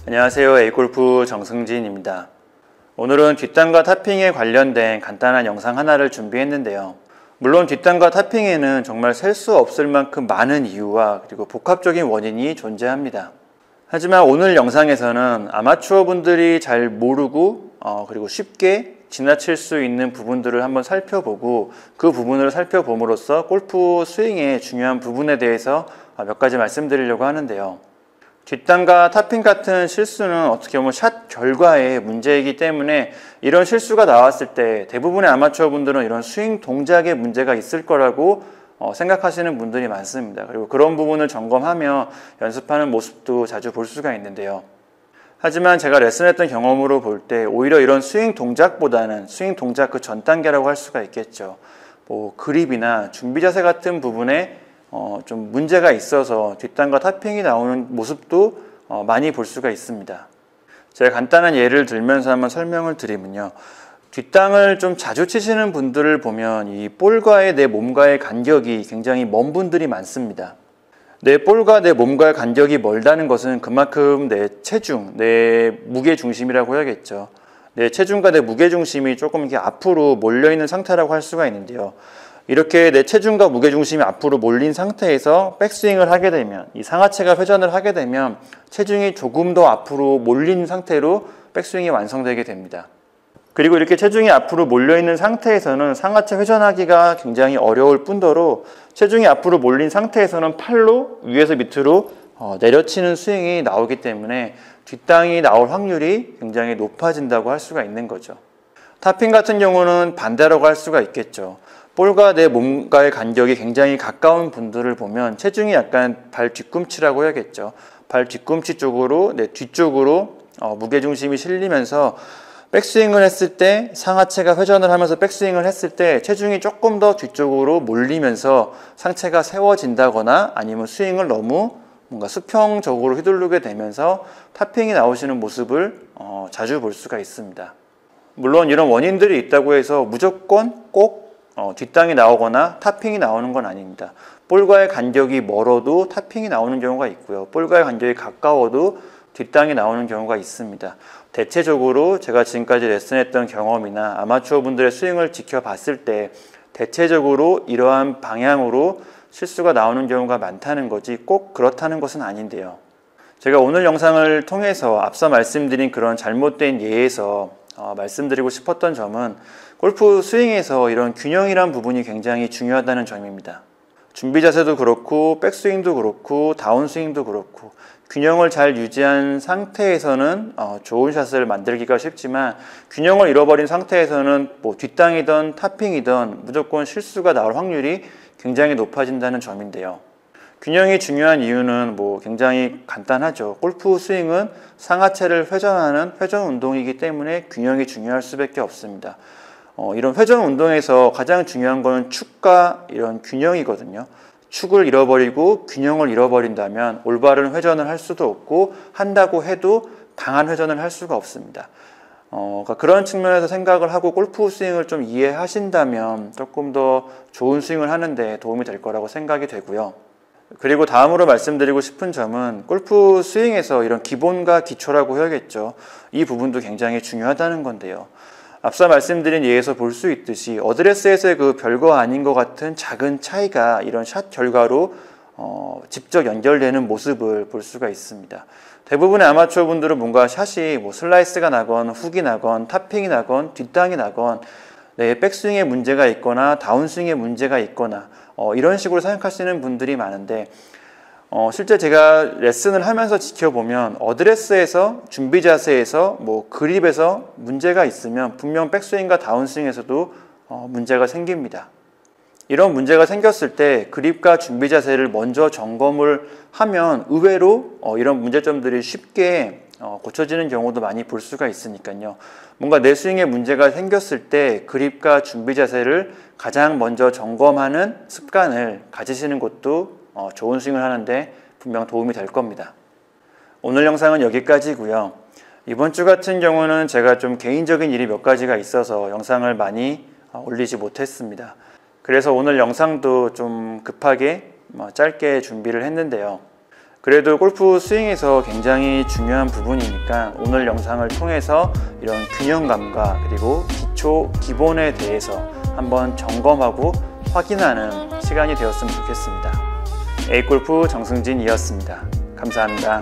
안녕하세요. A골프 정승진입니다. 오늘은 뒷땅과 탑핑에 관련된 간단한 영상 하나를 준비했는데요. 물론 뒷땅과 탑핑에는 정말 셀 수 없을 만큼 많은 이유와 그리고 복합적인 원인이 존재합니다. 하지만 오늘 영상에서는 아마추어 분들이 잘 모르고 그리고 쉽게 지나칠 수 있는 부분들을 한번 살펴보고 그 부분을 살펴봄으로써 골프 스윙의 중요한 부분에 대해서 몇 가지 말씀드리려고 하는데요. 뒷땅과 탑핑 같은 실수는 어떻게 보면 샷 결과의 문제이기 때문에 이런 실수가 나왔을 때 대부분의 아마추어 분들은 이런 스윙 동작에 문제가 있을 거라고 생각하시는 분들이 많습니다. 그리고 그런 부분을 점검하며 연습하는 모습도 자주 볼 수가 있는데요. 하지만 제가 레슨했던 경험으로 볼 때 오히려 이런 스윙 동작보다는 스윙 동작 그 전 단계라고 할 수가 있겠죠. 그립이나 준비 자세 같은 부분에 좀 문제가 있어서 뒷땅과 탑핑이 나오는 모습도 많이 볼 수가 있습니다. 제가 간단한 예를 들면서 한번 설명을 드리면요. 뒷땅을 좀 자주 치시는 분들을 보면 이 볼과의 내 몸과의 간격이 굉장히 먼 분들이 많습니다. 내 볼과 내 몸과의 간격이 멀다는 것은 그만큼 내 체중, 내 무게 중심이라고 해야겠죠. 내 체중과 내 무게 중심이 조금 이렇게 앞으로 몰려있는 상태라고 할 수가 있는데요. 이렇게 내 체중과 무게중심이 앞으로 몰린 상태에서 백스윙을 하게 되면 이 상하체가 회전을 하게 되면 체중이 조금 더 앞으로 몰린 상태로 백스윙이 완성되게 됩니다. 그리고 이렇게 체중이 앞으로 몰려있는 상태에서는 상하체 회전하기가 굉장히 어려울 뿐더러 체중이 앞으로 몰린 상태에서는 팔로 위에서 밑으로 내려치는 스윙이 나오기 때문에 뒷땅이 나올 확률이 굉장히 높아진다고 할 수가 있는 거죠. 탑핑 같은 경우는 반대라고 할 수가 있겠죠. 볼과 내 몸과의 간격이 굉장히 가까운 분들을 보면 체중이 약간 발 뒤꿈치라고 해야겠죠. 발 뒤꿈치 쪽으로, 내 뒤쪽으로 무게중심이 실리면서 백스윙을 했을 때 상하체가 회전을 하면서 백스윙을 했을 때 체중이 조금 더 뒤쪽으로 몰리면서 상체가 세워진다거나 아니면 스윙을 너무 뭔가 수평적으로 휘두르게 되면서 탑핑이 나오시는 모습을 자주 볼 수가 있습니다. 물론 이런 원인들이 있다고 해서 무조건 꼭 뒷땅이 나오거나 탑핑이 나오는 건 아닙니다. 볼과의 간격이 멀어도 탑핑이 나오는 경우가 있고요. 볼과의 간격이 가까워도 뒷땅이 나오는 경우가 있습니다. 대체적으로 제가 지금까지 레슨했던 경험이나 아마추어 분들의 스윙을 지켜봤을 때 대체적으로 이러한 방향으로 실수가 나오는 경우가 많다는 거지 꼭 그렇다는 것은 아닌데요. 제가 오늘 영상을 통해서 앞서 말씀드린 그런 잘못된 예에서 말씀드리고 싶었던 점은 골프 스윙에서 이런 균형이란 부분이 굉장히 중요하다는 점입니다. 준비 자세도 그렇고 백스윙도 그렇고 다운스윙도 그렇고 균형을 잘 유지한 상태에서는 좋은 샷을 만들기가 쉽지만 균형을 잃어버린 상태에서는 뒷땅이든 탑핑이든 무조건 실수가 나올 확률이 굉장히 높아진다는 점인데요. 균형이 중요한 이유는 굉장히 간단하죠. 골프 스윙은 상하체를 회전하는 회전 운동이기 때문에 균형이 중요할 수밖에 없습니다. 이런 회전 운동에서 가장 중요한 것은 축과 이런 균형이거든요. 축을 잃어버리고 균형을 잃어버린다면 올바른 회전을 할 수도 없고 한다고 해도 강한 회전을 할 수가 없습니다. 그러니까 그런 측면에서 생각을 하고 골프 스윙을 좀 이해하신다면 조금 더 좋은 스윙을 하는데 도움이 될 거라고 생각이 되고요. 그리고 다음으로 말씀드리고 싶은 점은 골프 스윙에서 이런 기본과 기초라고 해야겠죠. 이 부분도 굉장히 중요하다는 건데요. 앞서 말씀드린 예에서 볼 수 있듯이 어드레스에서의 그 별거 아닌 것 같은 작은 차이가 이런 샷 결과로 직접 연결되는 모습을 볼 수가 있습니다. 대부분의 아마추어 분들은 뭔가 샷이 슬라이스가 나건 훅이 나건 탑핑이 나건 뒷땅이 나건 내 백스윙에 문제가 있거나 다운스윙에 문제가 있거나 이런 식으로 생각하시는 분들이 많은데 실제 제가 레슨을 하면서 지켜보면 어드레스에서 준비 자세에서 그립에서 문제가 있으면 분명 백스윙과 다운스윙에서도 문제가 생깁니다. 이런 문제가 생겼을 때 그립과 준비 자세를 먼저 점검을 하면 의외로 이런 문제점들이 쉽게 고쳐지는 경우도 많이 볼 수가 있으니까요. 뭔가 내 스윙에 문제가 생겼을 때 그립과 준비 자세를 가장 먼저 점검하는 습관을 가지시는 것도 좋은 스윙을 하는데 분명 도움이 될 겁니다. 오늘 영상은 여기까지고요. 이번 주 같은 경우는 제가 좀 개인적인 일이 몇 가지가 있어서 영상을 많이 올리지 못했습니다. 그래서 오늘 영상도 좀 급하게 짧게 준비를 했는데요. 그래도 골프 스윙에서 굉장히 중요한 부분이니까 오늘 영상을 통해서 이런 균형감과 그리고 기본에 대해서 한번 점검하고 확인하는 시간이 되었으면 좋겠습니다. A골프 정승진이었습니다. 감사합니다.